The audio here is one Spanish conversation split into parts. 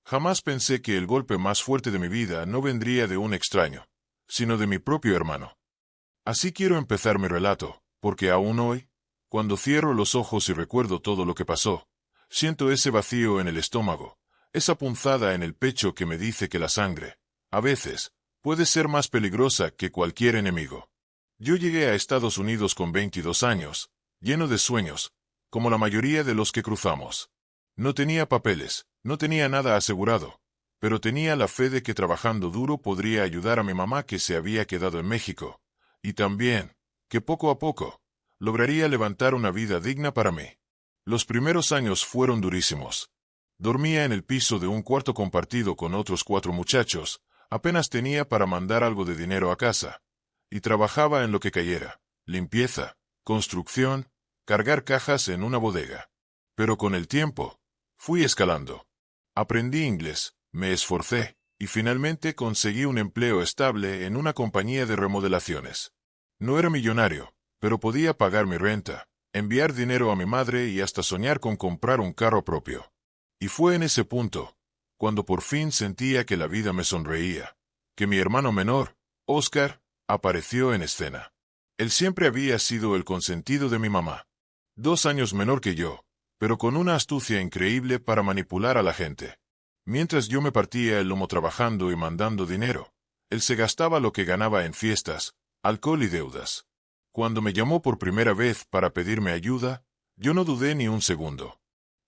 Jamás pensé que el golpe más fuerte de mi vida no vendría de un extraño, sino de mi propio hermano. Así quiero empezar mi relato, porque aún hoy, cuando cierro los ojos y recuerdo todo lo que pasó, siento ese vacío en el estómago, esa punzada en el pecho que me dice que la sangre, a veces, puede ser más peligrosa que cualquier enemigo. Yo llegué a Estados Unidos con 22 años, lleno de sueños, como la mayoría de los que cruzamos. No tenía papeles, no tenía nada asegurado, pero tenía la fe de que trabajando duro podría ayudar a mi mamá que se había quedado en México, y también, que poco a poco, lograría levantar una vida digna para mí. Los primeros años fueron durísimos. Dormía en el piso de un cuarto compartido con otros 4 muchachos, apenas tenía para mandar algo de dinero a casa, y trabajaba en lo que cayera, limpieza, construcción, cargar cajas en una bodega. Pero con el tiempo, fui escalando. Aprendí inglés, me esforcé, y finalmente conseguí un empleo estable en una compañía de remodelaciones. No era millonario, pero podía pagar mi renta, enviar dinero a mi madre y hasta soñar con comprar un carro propio. Y fue en ese punto, cuando por fin sentía que la vida me sonreía, que mi hermano menor, Oscar, apareció en escena. Él siempre había sido el consentido de mi mamá. 2 años menor que yo, pero con una astucia increíble para manipular a la gente. Mientras yo me partía el lomo trabajando y mandando dinero, él se gastaba lo que ganaba en fiestas, alcohol y deudas. Cuando me llamó por primera vez para pedirme ayuda, yo no dudé ni un segundo.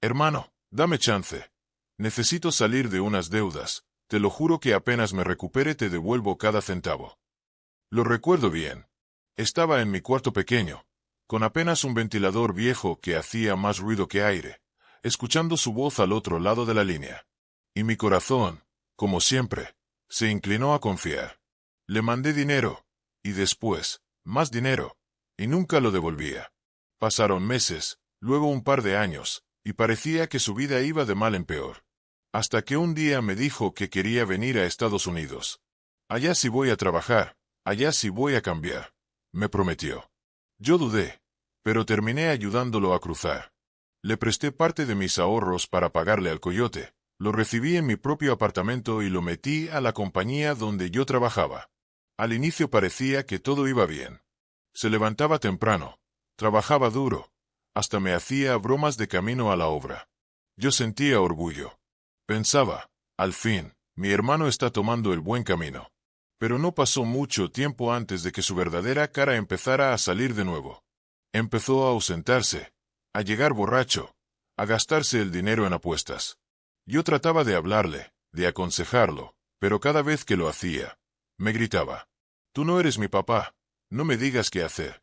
Hermano, dame chance. Necesito salir de unas deudas, te lo juro que apenas me recupere te devuelvo cada centavo. Lo recuerdo bien. Estaba en mi cuarto pequeño, con apenas un ventilador viejo que hacía más ruido que aire, escuchando su voz al otro lado de la línea. Y mi corazón, como siempre, se inclinó a confiar. Le mandé dinero, y después, más dinero, y nunca lo devolvía. Pasaron meses, luego un par de años, y parecía que su vida iba de mal en peor. Hasta que un día me dijo que quería venir a Estados Unidos. Allá sí voy a trabajar, allá sí voy a cambiar, me prometió. Yo dudé, pero terminé ayudándolo a cruzar. Le presté parte de mis ahorros para pagarle al coyote, lo recibí en mi propio apartamento y lo metí a la compañía donde yo trabajaba. Al inicio parecía que todo iba bien. Se levantaba temprano, trabajaba duro, hasta me hacía bromas de camino a la obra. Yo sentía orgullo. Pensaba, al fin, mi hermano está tomando el buen camino. Pero no pasó mucho tiempo antes de que su verdadera cara empezara a salir de nuevo. Empezó a ausentarse, a llegar borracho, a gastarse el dinero en apuestas. Yo trataba de hablarle, de aconsejarlo, pero cada vez que lo hacía, me gritaba: «Tú no eres mi papá, no me digas qué hacer».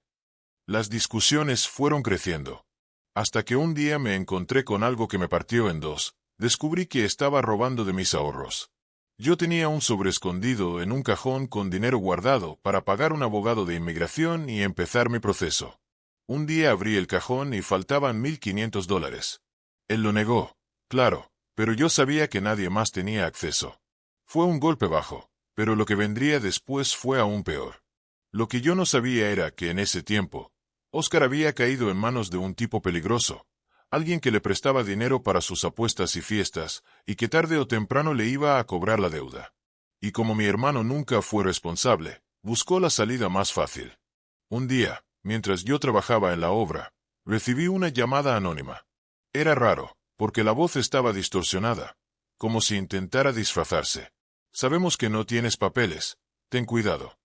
Las discusiones fueron creciendo, hasta que un día me encontré con algo que me partió en dos. Descubrí que estaba robando de mis ahorros. Yo tenía un sobre escondido en un cajón con dinero guardado para pagar un abogado de inmigración y empezar mi proceso. Un día abrí el cajón y faltaban $1,500. Él lo negó, claro, pero yo sabía que nadie más tenía acceso. Fue un golpe bajo, pero lo que vendría después fue aún peor. Lo que yo no sabía era que en ese tiempo, Oscar había caído en manos de un tipo peligroso, alguien que le prestaba dinero para sus apuestas y fiestas, y que tarde o temprano le iba a cobrar la deuda. Y como mi hermano nunca fue responsable, buscó la salida más fácil. Un día, mientras yo trabajaba en la obra, recibí una llamada anónima. Era raro, porque la voz estaba distorsionada, como si intentara disfrazarse. «Sabemos que no tienes papeles, ten cuidado».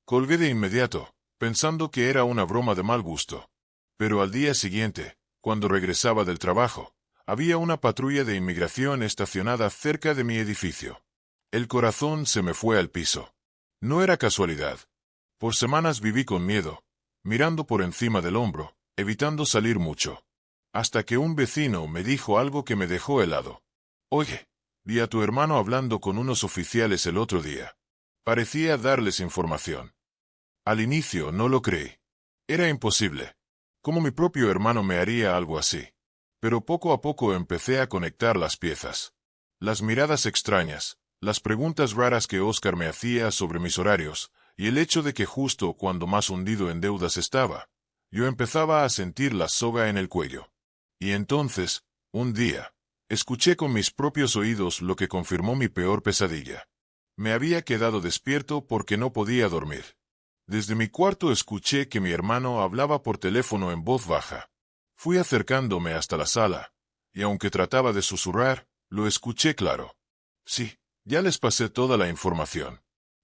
Colgué de inmediato, pensando que era una broma de mal gusto. Pero al día siguiente, cuando regresaba del trabajo, había una patrulla de inmigración estacionada cerca de mi edificio. El corazón se me fue al piso. No era casualidad. Por semanas viví con miedo, mirando por encima del hombro, evitando salir mucho. Hasta que un vecino me dijo algo que me dejó helado. «Oye, vi a tu hermano hablando con unos oficiales el otro día. Parecía darles información». Al inicio no lo creí. Era imposible. ¿Cómo mi propio hermano me haría algo así? Pero poco a poco empecé a conectar las piezas. Las miradas extrañas, las preguntas raras que Oscar me hacía sobre mis horarios, y el hecho de que justo cuando más hundido en deudas estaba, yo empezaba a sentir la soga en el cuello. Y entonces, un día, Escuché con mis propios oídos lo que confirmó mi peor pesadilla. Me había quedado despierto porque no podía dormir. Desde mi cuarto escuché que mi hermano hablaba por teléfono en voz baja. Fui acercándome hasta la sala, y aunque trataba de susurrar, lo escuché claro. Sí, ya les pasé toda la información.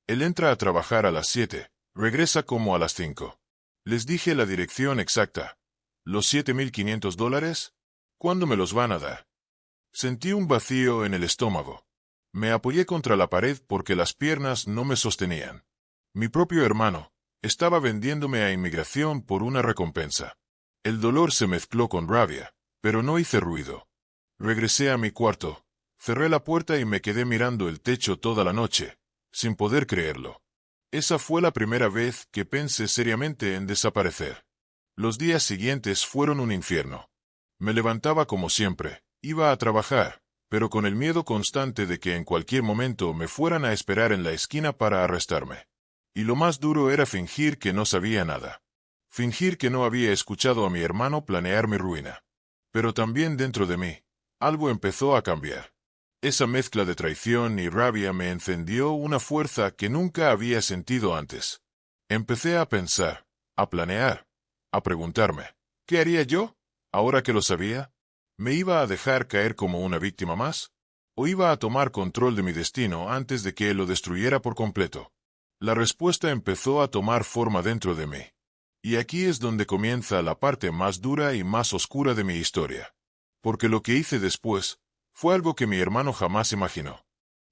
Él entra a trabajar a las 7, regresa como a las 5. Les dije la dirección exacta. ¿Los $7,500? ¿Cuándo me los van a dar? Sentí un vacío en el estómago. Me apoyé contra la pared porque las piernas no me sostenían. Mi propio hermano estaba vendiéndome a inmigración por una recompensa. El dolor se mezcló con rabia, pero no hice ruido. Regresé a mi cuarto, cerré la puerta y me quedé mirando el techo toda la noche, sin poder creerlo. Esa fue la primera vez que pensé seriamente en desaparecer. Los días siguientes fueron un infierno. Me levantaba como siempre, iba a trabajar, pero con el miedo constante de que en cualquier momento me fueran a esperar en la esquina para arrestarme. Y lo más duro era fingir que no sabía nada. Fingir que no había escuchado a mi hermano planear mi ruina. Pero también dentro de mí, algo empezó a cambiar. Esa mezcla de traición y rabia me encendió una fuerza que nunca había sentido antes. Empecé a pensar, a planear, a preguntarme, ¿qué haría yo, ahora que lo sabía? ¿Me iba a dejar caer como una víctima más? ¿O iba a tomar control de mi destino antes de que él lo destruyera por completo? La respuesta empezó a tomar forma dentro de mí. Y aquí es donde comienza la parte más dura y más oscura de mi historia. Porque lo que hice después fue algo que mi hermano jamás imaginó.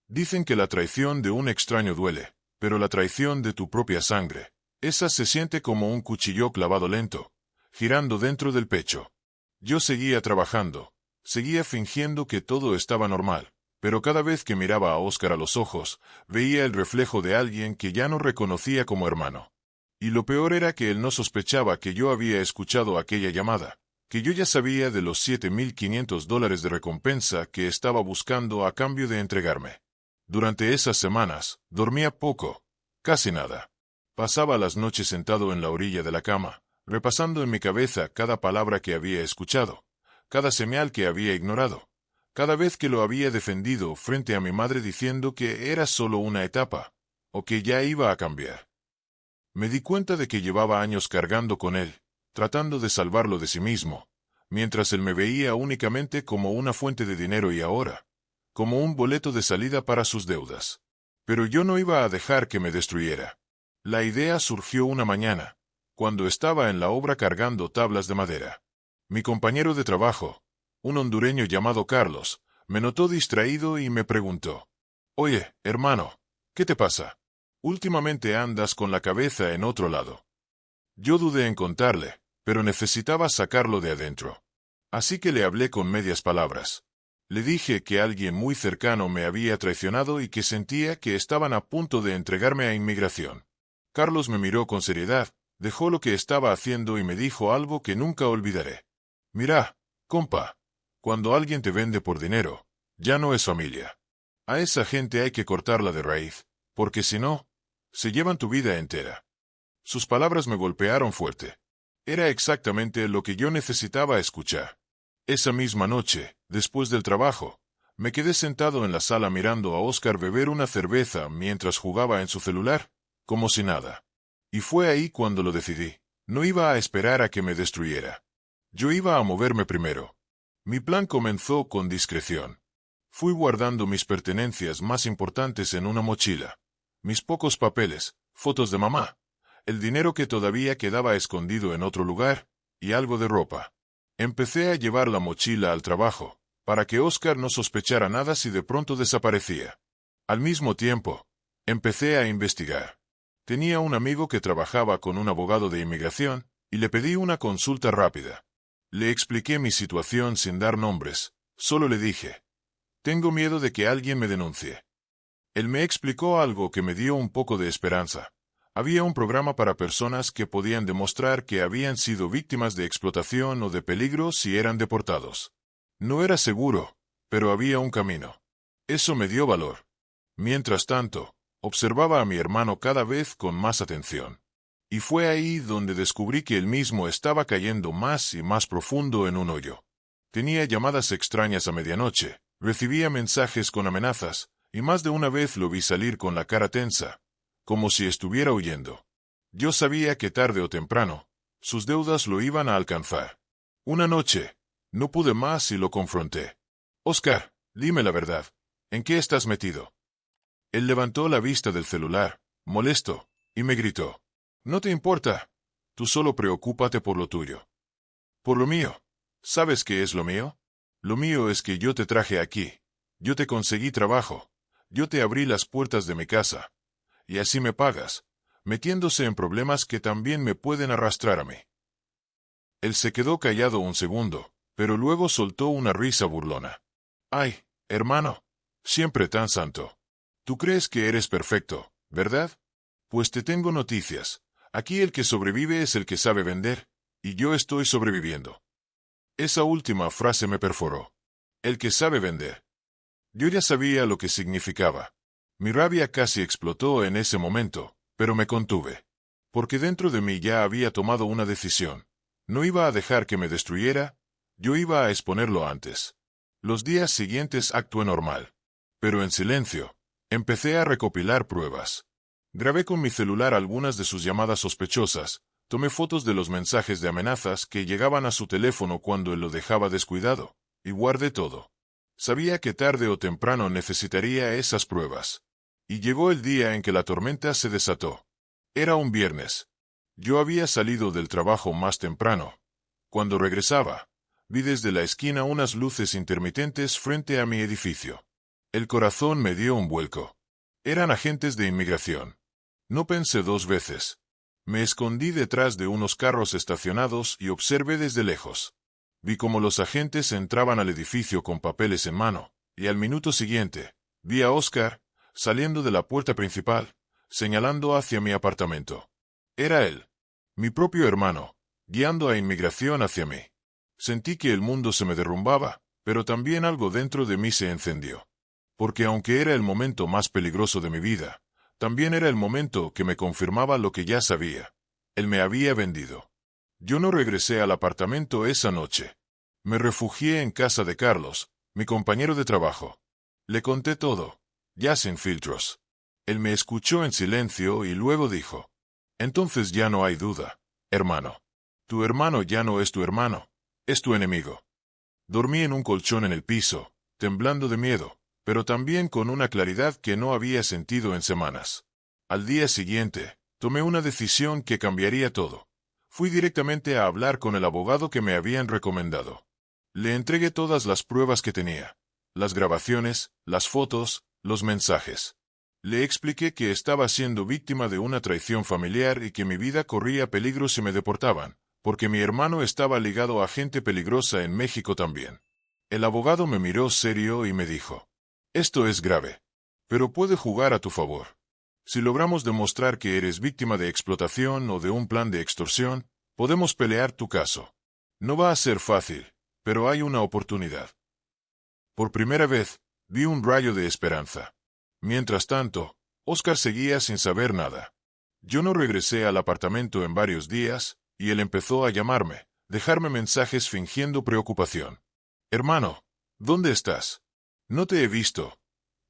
Dicen que la traición de un extraño duele, pero la traición de tu propia sangre, esa se siente como un cuchillo clavado lento, girando dentro del pecho. Yo seguía trabajando, seguía fingiendo que todo estaba normal, pero cada vez que miraba a Oscar a los ojos, veía el reflejo de alguien que ya no reconocía como hermano. Y lo peor era que él no sospechaba que yo había escuchado aquella llamada, que yo ya sabía de los $7,500 de recompensa que estaba buscando a cambio de entregarme. Durante esas semanas, dormía poco, casi nada. Pasaba las noches sentado en la orilla de la cama, repasando en mi cabeza cada palabra que había escuchado, cada señal que había ignorado, cada vez que lo había defendido frente a mi madre diciendo que era solo una etapa, o que ya iba a cambiar. Me di cuenta de que llevaba años cargando con él, tratando de salvarlo de sí mismo, mientras él me veía únicamente como una fuente de dinero y ahora, como un boleto de salida para sus deudas. Pero yo no iba a dejar que me destruyera. La idea surgió una mañana, cuando estaba en la obra cargando tablas de madera. Mi compañero de trabajo, un hondureño llamado Carlos, me notó distraído y me preguntó: «Oye, hermano, ¿qué te pasa? Últimamente andas con la cabeza en otro lado». Yo dudé en contarle, pero necesitaba sacarlo de adentro. Así que le hablé con medias palabras. Le dije que alguien muy cercano me había traicionado y que sentía que estaban a punto de entregarme a inmigración. Carlos me miró con seriedad, dejó lo que estaba haciendo y me dijo algo que nunca olvidaré. «Mira, compa, cuando alguien te vende por dinero, ya no es familia. A esa gente hay que cortarla de raíz, porque si no, se llevan tu vida entera». Sus palabras me golpearon fuerte. Era exactamente lo que yo necesitaba escuchar. Esa misma noche, después del trabajo, me quedé sentado en la sala mirando a Oscar beber una cerveza mientras jugaba en su celular, como si nada. Y fue ahí cuando lo decidí. No iba a esperar a que me destruyera. Yo iba a moverme primero. Mi plan comenzó con discreción. Fui guardando mis pertenencias más importantes en una mochila. Mis pocos papeles, fotos de mamá, el dinero que todavía quedaba escondido en otro lugar, y algo de ropa. Empecé a llevar la mochila al trabajo, para que Oscar no sospechara nada si de pronto desaparecía. Al mismo tiempo, empecé a investigar. Tenía un amigo que trabajaba con un abogado de inmigración, y le pedí una consulta rápida. Le expliqué mi situación sin dar nombres, solo le dije: «Tengo miedo de que alguien me denuncie». Él me explicó algo que me dio un poco de esperanza. Había un programa para personas que podían demostrar que habían sido víctimas de explotación o de peligro si eran deportados. No era seguro, pero había un camino. Eso me dio valor. Mientras tanto, observaba a mi hermano cada vez con más atención. Y fue ahí donde descubrí que él mismo estaba cayendo más y más profundo en un hoyo. Tenía llamadas extrañas a medianoche, recibía mensajes con amenazas, y más de una vez lo vi salir con la cara tensa, como si estuviera huyendo. Yo sabía que tarde o temprano, sus deudas lo iban a alcanzar. Una noche, no pude más y lo confronté. «Oscar, dime la verdad. ¿En qué estás metido?» Él levantó la vista del celular, molesto, y me gritó. «No te importa. Tú solo preocúpate por lo tuyo». «Por lo mío. ¿Sabes qué es lo mío? Lo mío es que yo te traje aquí. Yo te conseguí trabajo. Yo te abrí las puertas de mi casa. Y así me pagas, metiéndose en problemas que también me pueden arrastrar a mí». Él se quedó callado un segundo, pero luego soltó una risa burlona. «Ay, hermano, siempre tan santo. Tú crees que eres perfecto, ¿verdad? Pues te tengo noticias. Aquí el que sobrevive es el que sabe vender, y yo estoy sobreviviendo». Esa última frase me perforó. El que sabe vender. Yo ya sabía lo que significaba. Mi rabia casi explotó en ese momento, pero me contuve. Porque dentro de mí ya había tomado una decisión. No iba a dejar que me destruyera, yo iba a exponerlo antes. Los días siguientes actué normal. Pero en silencio, empecé a recopilar pruebas. Grabé con mi celular algunas de sus llamadas sospechosas, tomé fotos de los mensajes de amenazas que llegaban a su teléfono cuando él lo dejaba descuidado, y guardé todo. Sabía que tarde o temprano necesitaría esas pruebas. Y llegó el día en que la tormenta se desató. Era un viernes. Yo había salido del trabajo más temprano. Cuando regresaba, vi desde la esquina unas luces intermitentes frente a mi edificio. El corazón me dio un vuelco. Eran agentes de inmigración. No pensé dos veces. Me escondí detrás de unos carros estacionados y observé desde lejos. Vi cómo los agentes entraban al edificio con papeles en mano, y al minuto siguiente, vi a Oscar, saliendo de la puerta principal, señalando hacia mi apartamento. Era él, mi propio hermano, guiando a inmigración hacia mí. Sentí que el mundo se me derrumbaba, pero también algo dentro de mí se encendió. Porque aunque era el momento más peligroso de mi vida, también era el momento que me confirmaba lo que ya sabía. Él me había vendido. Yo no regresé al apartamento esa noche. Me refugié en casa de Carlos, mi compañero de trabajo. Le conté todo, ya sin filtros. Él me escuchó en silencio y luego dijo: «Entonces ya no hay duda, hermano. Tu hermano ya no es tu hermano, es tu enemigo». Dormí en un colchón en el piso, temblando de miedo, pero también con una claridad que no había sentido en semanas. Al día siguiente, tomé una decisión que cambiaría todo. Fui directamente a hablar con el abogado que me habían recomendado. Le entregué todas las pruebas que tenía, las grabaciones, las fotos, los mensajes. Le expliqué que estaba siendo víctima de una traición familiar y que mi vida corría peligro si me deportaban, porque mi hermano estaba ligado a gente peligrosa en México también. El abogado me miró serio y me dijo: «Esto es grave, pero puede jugar a tu favor. Si logramos demostrar que eres víctima de explotación o de un plan de extorsión, podemos pelear tu caso. No va a ser fácil, pero hay una oportunidad». Por primera vez, vi un rayo de esperanza. Mientras tanto, Oscar seguía sin saber nada. Yo no regresé al apartamento en varios días, y él empezó a llamarme, dejarme mensajes fingiendo preocupación. «Hermano, ¿dónde estás? No te he visto.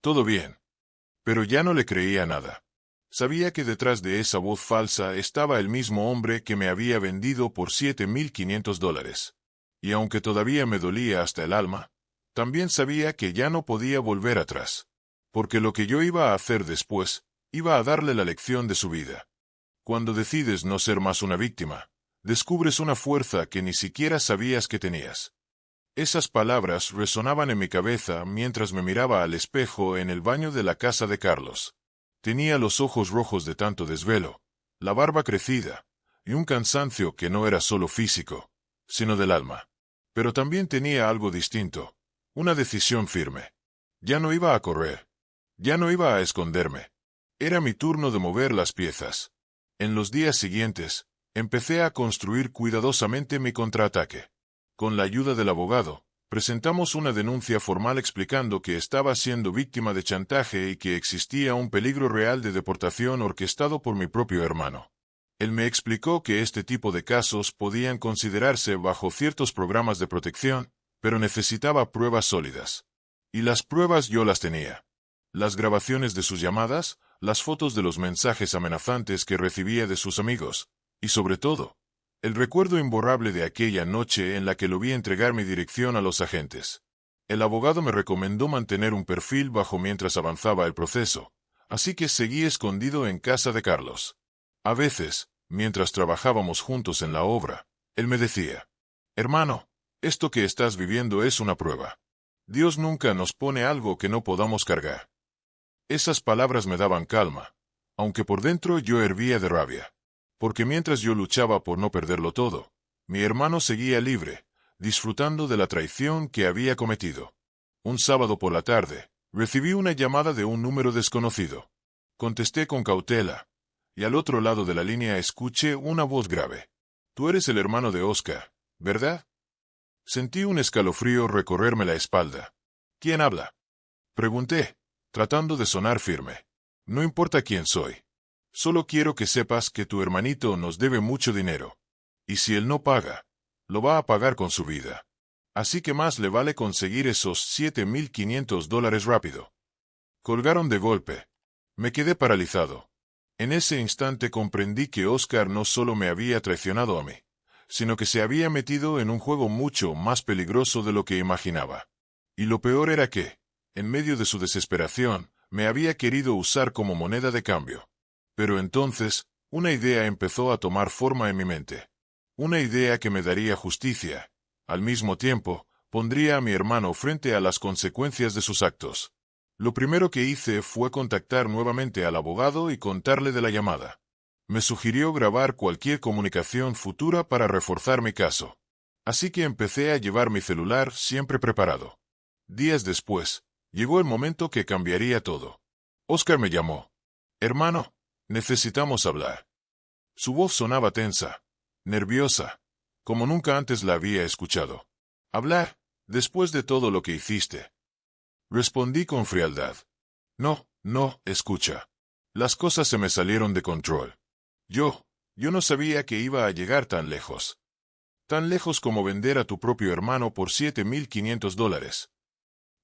¿Todo bien?». Pero ya no le creía nada. Sabía que detrás de esa voz falsa estaba el mismo hombre que me había vendido por $7,500. Y aunque todavía me dolía hasta el alma, también sabía que ya no podía volver atrás. Porque lo que yo iba a hacer después, iba a darle la lección de su vida. Cuando decides no ser más una víctima, descubres una fuerza que ni siquiera sabías que tenías. Esas palabras resonaban en mi cabeza mientras me miraba al espejo en el baño de la casa de Carlos. Tenía los ojos rojos de tanto desvelo, la barba crecida, y un cansancio que no era solo físico, sino del alma. Pero también tenía algo distinto, una decisión firme. Ya no iba a correr. Ya no iba a esconderme. Era mi turno de mover las piezas. En los días siguientes, empecé a construir cuidadosamente mi contraataque. Con la ayuda del abogado, presentamos una denuncia formal explicando que estaba siendo víctima de chantaje y que existía un peligro real de deportación orquestado por mi propio hermano. Él me explicó que este tipo de casos podían considerarse bajo ciertos programas de protección, pero necesitaba pruebas sólidas. Y las pruebas yo las tenía. Las grabaciones de sus llamadas, las fotos de los mensajes amenazantes que recibía de sus amigos, y sobre todo, el recuerdo imborrable de aquella noche en la que lo vi entregar mi dirección a los agentes. El abogado me recomendó mantener un perfil bajo mientras avanzaba el proceso, así que seguí escondido en casa de Carlos. A veces, mientras trabajábamos juntos en la obra, él me decía: «Hermano, esto que estás viviendo es una prueba. Dios nunca nos pone algo que no podamos cargar». Esas palabras me daban calma, aunque por dentro yo hervía de rabia. Porque mientras yo luchaba por no perderlo todo, mi hermano seguía libre, disfrutando de la traición que había cometido. Un sábado por la tarde, recibí una llamada de un número desconocido. Contesté con cautela, y al otro lado de la línea escuché una voz grave. «Tú eres el hermano de Oscar, ¿verdad?». Sentí un escalofrío recorrerme la espalda. «¿Quién habla?», pregunté, tratando de sonar firme. «No importa quién soy. Solo quiero que sepas que tu hermanito nos debe mucho dinero. Y si él no paga, lo va a pagar con su vida. Así que más le vale conseguir esos $7,500 rápido». Colgaron de golpe. Me quedé paralizado. En ese instante comprendí que Oscar no solo me había traicionado a mí, sino que se había metido en un juego mucho más peligroso de lo que imaginaba. Y lo peor era que, en medio de su desesperación, me había querido usar como moneda de cambio. Pero entonces, una idea empezó a tomar forma en mi mente. Una idea que me daría justicia. Al mismo tiempo, pondría a mi hermano frente a las consecuencias de sus actos. Lo primero que hice fue contactar nuevamente al abogado y contarle de la llamada. Me sugirió grabar cualquier comunicación futura para reforzar mi caso. Así que empecé a llevar mi celular siempre preparado. Días después, llegó el momento que cambiaría todo. Oscar me llamó. «Hermano, necesitamos hablar». Su voz sonaba tensa, nerviosa, como nunca antes la había escuchado. «¿Hablar? Después de todo lo que hiciste». Respondí con frialdad. «No, escucha. Las cosas se me salieron de control. Yo no sabía que iba a llegar tan lejos. Tan lejos como vender a tu propio hermano por $7,500.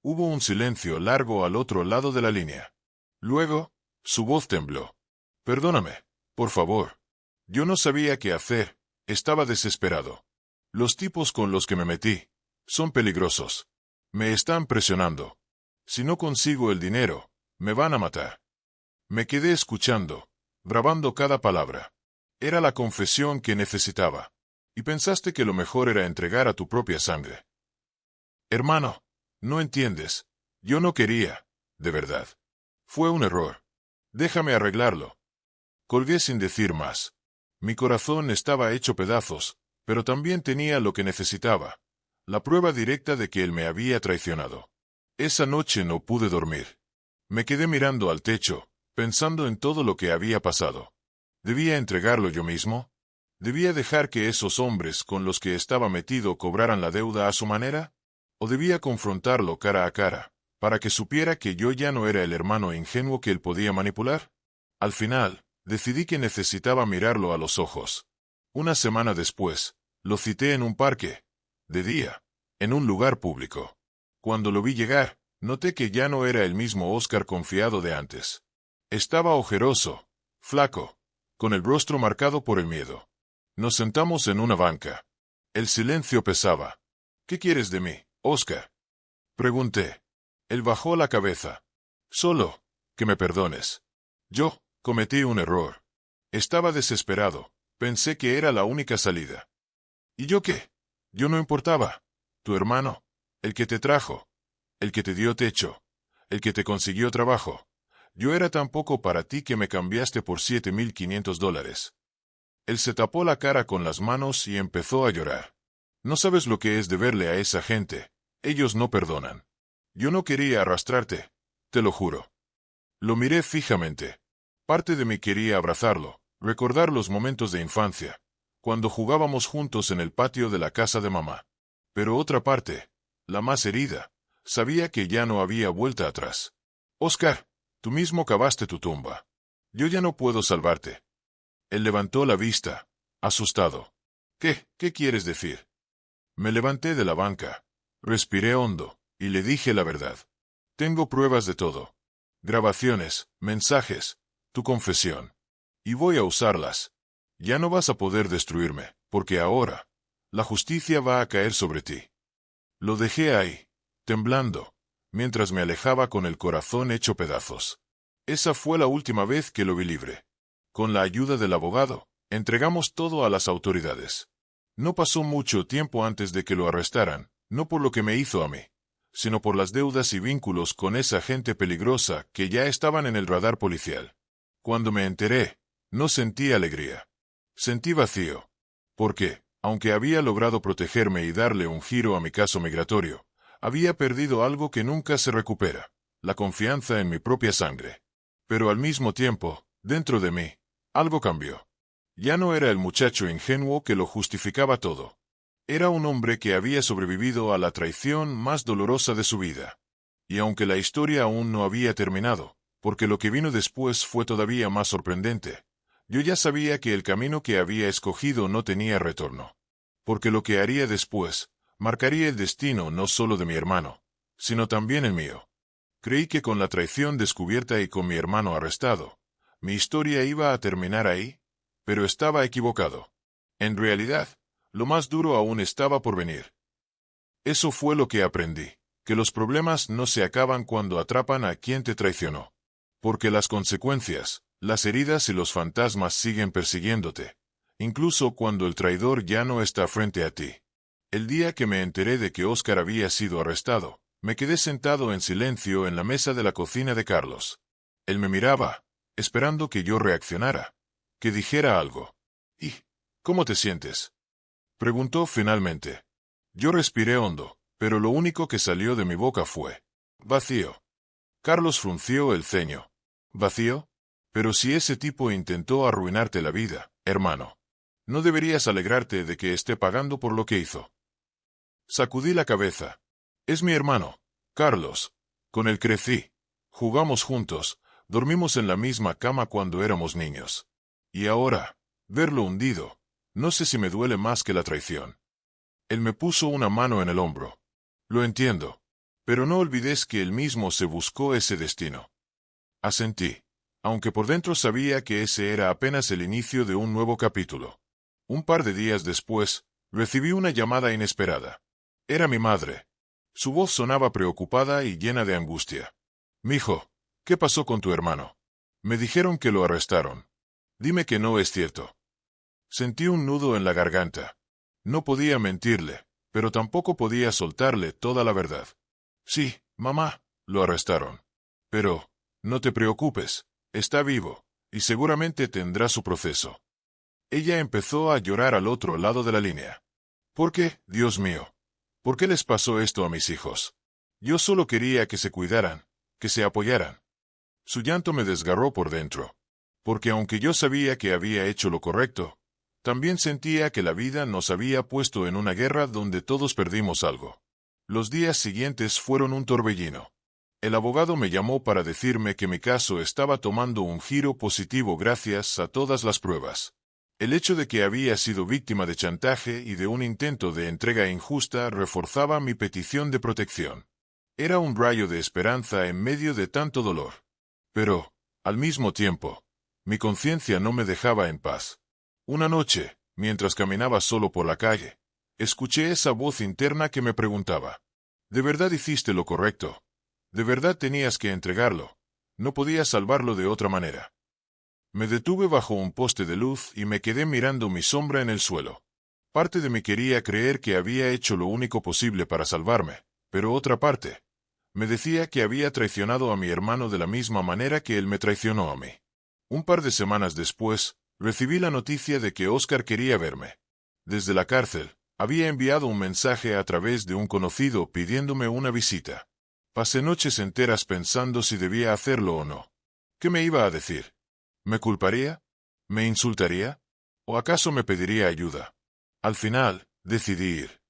Hubo un silencio largo al otro lado de la línea. Luego, su voz tembló. «Perdóname, por favor. Yo no sabía qué hacer, estaba desesperado. Los tipos con los que me metí son peligrosos. Me están presionando. Si no consigo el dinero, me van a matar». Me quedé escuchando, grabando cada palabra. Era la confesión que necesitaba. Y pensaste que lo mejor era entregar a tu propia sangre. «Hermano, no entiendes. Yo no quería, de verdad. Fue un error. Déjame arreglarlo». Colgué sin decir más. Mi corazón estaba hecho pedazos, pero también tenía lo que necesitaba. La prueba directa de que él me había traicionado. Esa noche no pude dormir. Me quedé mirando al techo, pensando en todo lo que había pasado. ¿Debía entregarlo yo mismo? ¿Debía dejar que esos hombres con los que estaba metido cobraran la deuda a su manera? ¿O debía confrontarlo cara a cara, para que supiera que yo ya no era el hermano ingenuo que él podía manipular? Al final, decidí que necesitaba mirarlo a los ojos. Una semana después, lo cité en un parque, de día, en un lugar público. Cuando lo vi llegar, noté que ya no era el mismo Oscar confiado de antes. Estaba ojeroso, flaco, con el rostro marcado por el miedo. Nos sentamos en una banca. El silencio pesaba. «¿Qué quieres de mí, Oscar?», pregunté. Él bajó la cabeza. «Solo que me perdones. Yo cometí un error. Estaba desesperado. Pensé que era la única salida». «¿Y yo qué? Yo no importaba. Tu hermano, el que te trajo, el que te dio techo, el que te consiguió trabajo. Yo era tan poco para ti que me cambiaste por $7,500. Él se tapó la cara con las manos y empezó a llorar. «No sabes lo que es deberle a esa gente. Ellos no perdonan. Yo no quería arrastrarte, te lo juro». Lo miré fijamente. Parte de mí quería abrazarlo, recordar los momentos de infancia, cuando jugábamos juntos en el patio de la casa de mamá. Pero otra parte, la más herida, sabía que ya no había vuelta atrás. «Oscar, tú mismo cavaste tu tumba. Yo ya no puedo salvarte». Él levantó la vista, asustado. ¿Qué quieres decir? Me levanté de la banca. Respiré hondo, y le dije la verdad. Tengo pruebas de todo. Grabaciones, mensajes, tu confesión. Y voy a usarlas. Ya no vas a poder destruirme, porque ahora, la justicia va a caer sobre ti. Lo dejé ahí, temblando, mientras me alejaba con el corazón hecho pedazos. Esa fue la última vez que lo vi libre. Con la ayuda del abogado, entregamos todo a las autoridades. No pasó mucho tiempo antes de que lo arrestaran, no por lo que me hizo a mí, sino por las deudas y vínculos con esa gente peligrosa que ya estaban en el radar policial. Cuando me enteré, no sentí alegría. Sentí vacío. Porque, aunque había logrado protegerme y darle un giro a mi caso migratorio, había perdido algo que nunca se recupera, la confianza en mi propia sangre. Pero al mismo tiempo, dentro de mí, algo cambió. Ya no era el muchacho ingenuo que lo justificaba todo. Era un hombre que había sobrevivido a la traición más dolorosa de su vida. Y aunque la historia aún no había terminado, porque lo que vino después fue todavía más sorprendente, yo ya sabía que el camino que había escogido no tenía retorno. Porque lo que haría después, marcaría el destino no solo de mi hermano, sino también el mío. Creí que con la traición descubierta y con mi hermano arrestado, mi historia iba a terminar ahí, pero estaba equivocado. En realidad, lo más duro aún estaba por venir. Eso fue lo que aprendí, que los problemas no se acaban cuando atrapan a quien te traicionó. Porque las consecuencias, las heridas y los fantasmas siguen persiguiéndote, incluso cuando el traidor ya no está frente a ti. El día que me enteré de que Oscar había sido arrestado, me quedé sentado en silencio en la mesa de la cocina de Carlos. Él me miraba, esperando que yo reaccionara, que dijera algo. ¿Y cómo te sientes?, preguntó finalmente. Yo respiré hondo, pero lo único que salió de mi boca fue vacío. Carlos frunció el ceño. ¿Vacío? Pero si ese tipo intentó arruinarte la vida, hermano, ¿no deberías alegrarte de que esté pagando por lo que hizo? Sacudí la cabeza. Es mi hermano, Carlos. Con él crecí. Jugamos juntos, dormimos en la misma cama cuando éramos niños. Y ahora, verlo hundido, no sé si me duele más que la traición. Él me puso una mano en el hombro. Lo entiendo. Pero no olvides que él mismo se buscó ese destino. Asentí, aunque por dentro sabía que ese era apenas el inicio de un nuevo capítulo. Un par de días después, recibí una llamada inesperada. Era mi madre. Su voz sonaba preocupada y llena de angustia. «Mijo, ¿qué pasó con tu hermano? Me dijeron que lo arrestaron. Dime que no es cierto». Sentí un nudo en la garganta. No podía mentirle, pero tampoco podía soltarle toda la verdad. «Sí, mamá, lo arrestaron. Pero, no te preocupes, está vivo, y seguramente tendrá su proceso». Ella empezó a llorar al otro lado de la línea. «¿Por qué, Dios mío? ¿Por qué les pasó esto a mis hijos? Yo solo quería que se cuidaran, que se apoyaran». Su llanto me desgarró por dentro. Porque aunque yo sabía que había hecho lo correcto, también sentía que la vida nos había puesto en una guerra donde todos perdimos algo. Los días siguientes fueron un torbellino. El abogado me llamó para decirme que mi caso estaba tomando un giro positivo gracias a todas las pruebas. El hecho de que había sido víctima de chantaje y de un intento de entrega injusta reforzaba mi petición de protección. Era un rayo de esperanza en medio de tanto dolor. Pero, al mismo tiempo, mi conciencia no me dejaba en paz. Una noche, mientras caminaba solo por la calle, escuché esa voz interna que me preguntaba: ¿de verdad hiciste lo correcto? ¿De verdad tenías que entregarlo? ¿No podías salvarlo de otra manera? Me detuve bajo un poste de luz y me quedé mirando mi sombra en el suelo. Parte de mí quería creer que había hecho lo único posible para salvarme, pero otra parte me decía que había traicionado a mi hermano de la misma manera que él me traicionó a mí. Un par de semanas después, recibí la noticia de que Oscar quería verme. Desde la cárcel, había enviado un mensaje a través de un conocido pidiéndome una visita. Pasé noches enteras pensando si debía hacerlo o no. ¿Qué me iba a decir? ¿Me culparía? ¿Me insultaría? ¿O acaso me pediría ayuda? Al final, decidí ir.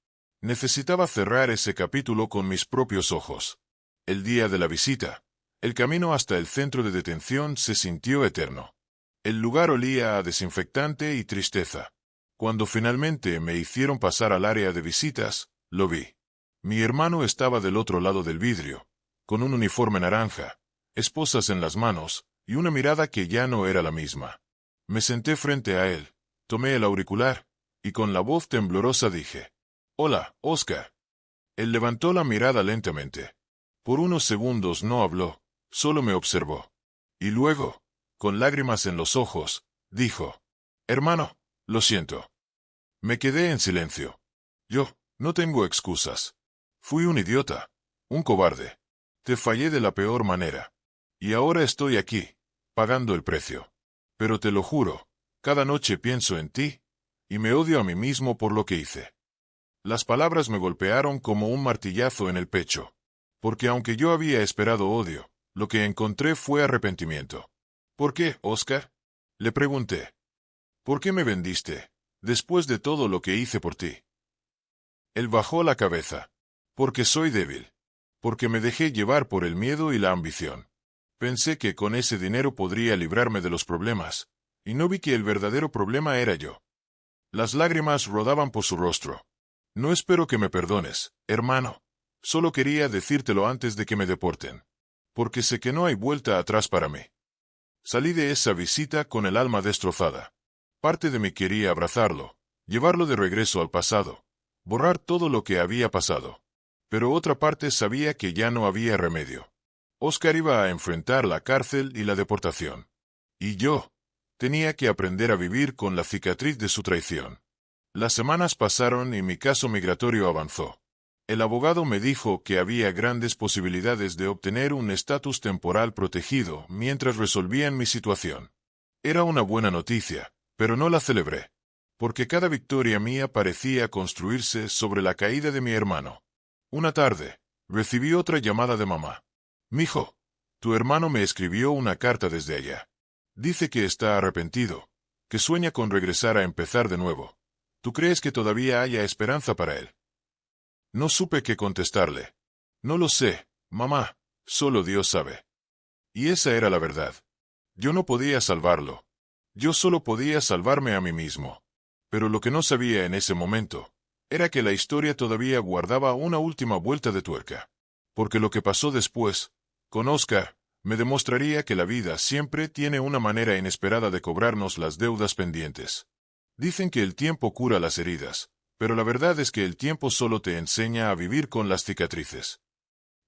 Necesitaba cerrar ese capítulo con mis propios ojos. El día de la visita, el camino hasta el centro de detención se sintió eterno. El lugar olía a desinfectante y tristeza. Cuando finalmente me hicieron pasar al área de visitas, lo vi. Mi hermano estaba del otro lado del vidrio, con un uniforme naranja, esposas en las manos, y una mirada que ya no era la misma. Me senté frente a él, tomé el auricular, y con la voz temblorosa dije: «Hola, Oscar». Él levantó la mirada lentamente. Por unos segundos no habló, solo me observó. Y luego, con lágrimas en los ojos, dijo: «Hermano, lo siento». Me quedé en silencio. Yo, no tengo excusas. Fui un idiota, un cobarde. Te fallé de la peor manera. Y ahora estoy aquí, pagando el precio. Pero te lo juro, cada noche pienso en ti, y me odio a mí mismo por lo que hice. Las palabras me golpearon como un martillazo en el pecho. Porque aunque yo había esperado odio, lo que encontré fue arrepentimiento. ¿Por qué, Oscar?, le pregunté. ¿Por qué me vendiste, después de todo lo que hice por ti? Él bajó la cabeza. Porque soy débil. Porque me dejé llevar por el miedo y la ambición. Pensé que con ese dinero podría librarme de los problemas, y no vi que el verdadero problema era yo. Las lágrimas rodaban por su rostro. No espero que me perdones, hermano. Solo quería decírtelo antes de que me deporten. Porque sé que no hay vuelta atrás para mí. Salí de esa visita con el alma destrozada. Parte de mí quería abrazarlo, llevarlo de regreso al pasado, borrar todo lo que había pasado. Pero otra parte sabía que ya no había remedio. Oscar iba a enfrentar la cárcel y la deportación. Y yo tenía que aprender a vivir con la cicatriz de su traición. Las semanas pasaron y mi caso migratorio avanzó. El abogado me dijo que había grandes posibilidades de obtener un estatus temporal protegido mientras resolvían mi situación. Era una buena noticia, pero no la celebré, porque cada victoria mía parecía construirse sobre la caída de mi hermano. Una tarde, recibí otra llamada de mamá. «Mijo, tu hermano me escribió una carta desde allá. Dice que está arrepentido, que sueña con regresar a empezar de nuevo. ¿Tú crees que todavía haya esperanza para él?» No supe qué contestarle. «No lo sé, mamá, solo Dios sabe». Y esa era la verdad. Yo no podía salvarlo. Yo solo podía salvarme a mí mismo. Pero lo que no sabía en ese momento era que la historia todavía guardaba una última vuelta de tuerca. Porque lo que pasó después, con Oscar, me demostraría que la vida siempre tiene una manera inesperada de cobrarnos las deudas pendientes. Dicen que el tiempo cura las heridas, pero la verdad es que el tiempo solo te enseña a vivir con las cicatrices.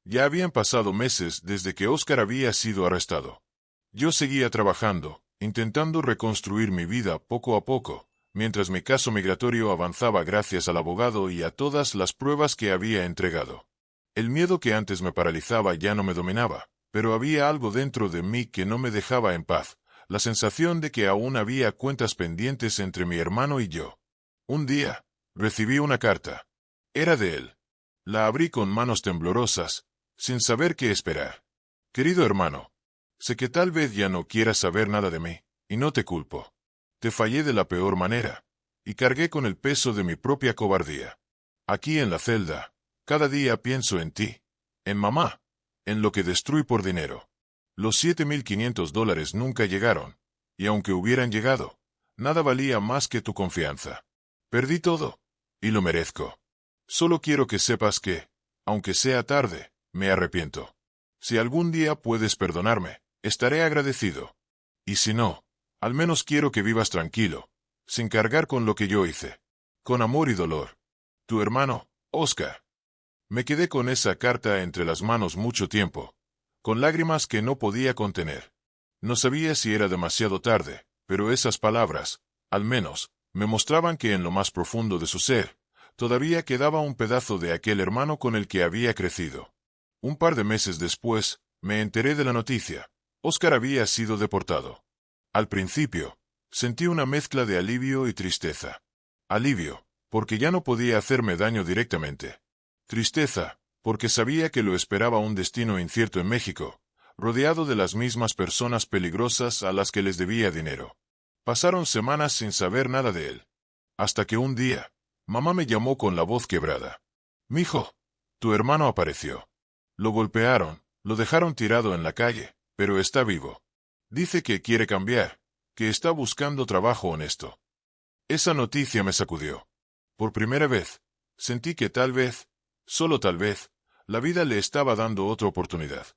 Ya habían pasado meses desde que Oscar había sido arrestado. Yo seguía trabajando, intentando reconstruir mi vida poco a poco, mientras mi caso migratorio avanzaba gracias al abogado y a todas las pruebas que había entregado. El miedo que antes me paralizaba ya no me dominaba, pero había algo dentro de mí que no me dejaba en paz, la sensación de que aún había cuentas pendientes entre mi hermano y yo. Un día, recibí una carta. Era de él. La abrí con manos temblorosas, sin saber qué esperar. «Querido hermano, sé que tal vez ya no quieras saber nada de mí, y no te culpo. Te fallé de la peor manera, y cargué con el peso de mi propia cobardía. Aquí en la celda, cada día pienso en ti, en mamá, en lo que destruí por dinero. Los $7,500 nunca llegaron, y aunque hubieran llegado, nada valía más que tu confianza. Perdí todo, y lo merezco. Solo quiero que sepas que, aunque sea tarde, me arrepiento. Si algún día puedes perdonarme, estaré agradecido. Y si no, al menos quiero que vivas tranquilo, sin cargar con lo que yo hice. Con amor y dolor. Tu hermano, Oscar». Me quedé con esa carta entre las manos mucho tiempo, con lágrimas que no podía contener. No sabía si era demasiado tarde, pero esas palabras, al menos, me mostraban que en lo más profundo de su ser, todavía quedaba un pedazo de aquel hermano con el que había crecido. Un par de meses después, me enteré de la noticia. Oscar había sido deportado. Al principio, sentí una mezcla de alivio y tristeza. Alivio, porque ya no podía hacerme daño directamente. Tristeza, porque sabía que lo esperaba un destino incierto en México, rodeado de las mismas personas peligrosas a las que les debía dinero. Pasaron semanas sin saber nada de él. Hasta que un día, mamá me llamó con la voz quebrada. «Mijo, tu hermano apareció. Lo golpearon, lo dejaron tirado en la calle, pero está vivo. Dice que quiere cambiar, que está buscando trabajo honesto». Esa noticia me sacudió. Por primera vez, sentí que tal vez Solo tal vez, la vida le estaba dando otra oportunidad.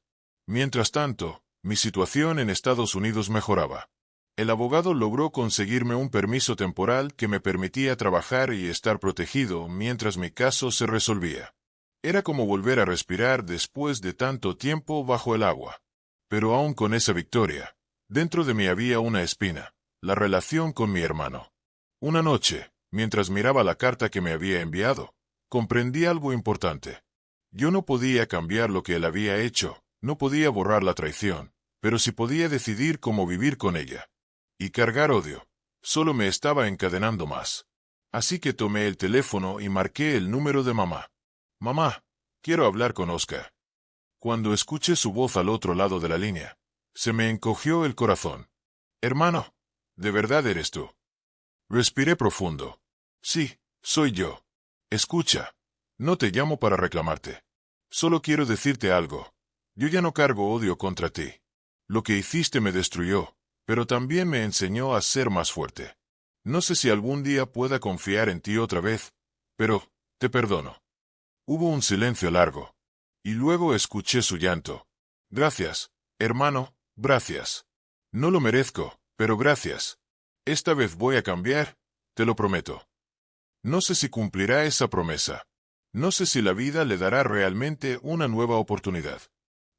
Mientras tanto, mi situación en Estados Unidos mejoraba. El abogado logró conseguirme un permiso temporal que me permitía trabajar y estar protegido mientras mi caso se resolvía. Era como volver a respirar después de tanto tiempo bajo el agua. Pero aún con esa victoria, dentro de mí había una espina, la relación con mi hermano. Una noche, mientras miraba la carta que me había enviado, comprendí algo importante. Yo no podía cambiar lo que él había hecho, no podía borrar la traición, pero sí podía decidir cómo vivir con ella. Y cargar odio solo me estaba encadenando más. Así que tomé el teléfono y marqué el número de mamá. Mamá, quiero hablar con Oscar. Cuando escuché su voz al otro lado de la línea, se me encogió el corazón. Hermano, ¿de verdad eres tú? Respiré profundo. Sí, soy yo. Escucha, no te llamo para reclamarte. Solo quiero decirte algo. Yo ya no cargo odio contra ti. Lo que hiciste me destruyó, pero también me enseñó a ser más fuerte. No sé si algún día pueda confiar en ti otra vez, pero te perdono. Hubo un silencio largo, y luego escuché su llanto. Gracias, hermano, gracias. No lo merezco, pero gracias. Esta vez voy a cambiar, te lo prometo. No sé si cumplirá esa promesa. No sé si la vida le dará realmente una nueva oportunidad.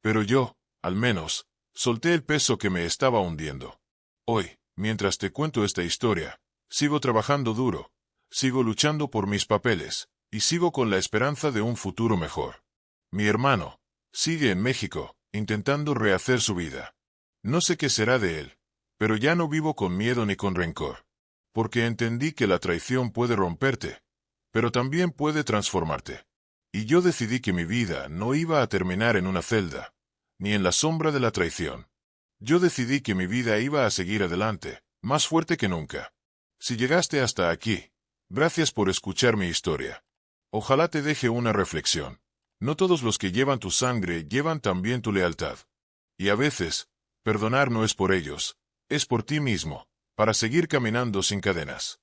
Pero yo, al menos, solté el peso que me estaba hundiendo. Hoy, mientras te cuento esta historia, sigo trabajando duro, sigo luchando por mis papeles, y sigo con la esperanza de un futuro mejor. Mi hermano sigue en México, intentando rehacer su vida. No sé qué será de él, pero ya no vivo con miedo ni con rencor. Porque entendí que la traición puede romperte, pero también puede transformarte. Y yo decidí que mi vida no iba a terminar en una celda, ni en la sombra de la traición. Yo decidí que mi vida iba a seguir adelante, más fuerte que nunca. Si llegaste hasta aquí, gracias por escuchar mi historia. Ojalá te deje una reflexión. No todos los que llevan tu sangre llevan también tu lealtad. Y a veces, perdonar no es por ellos, es por ti mismo, para seguir caminando sin cadenas.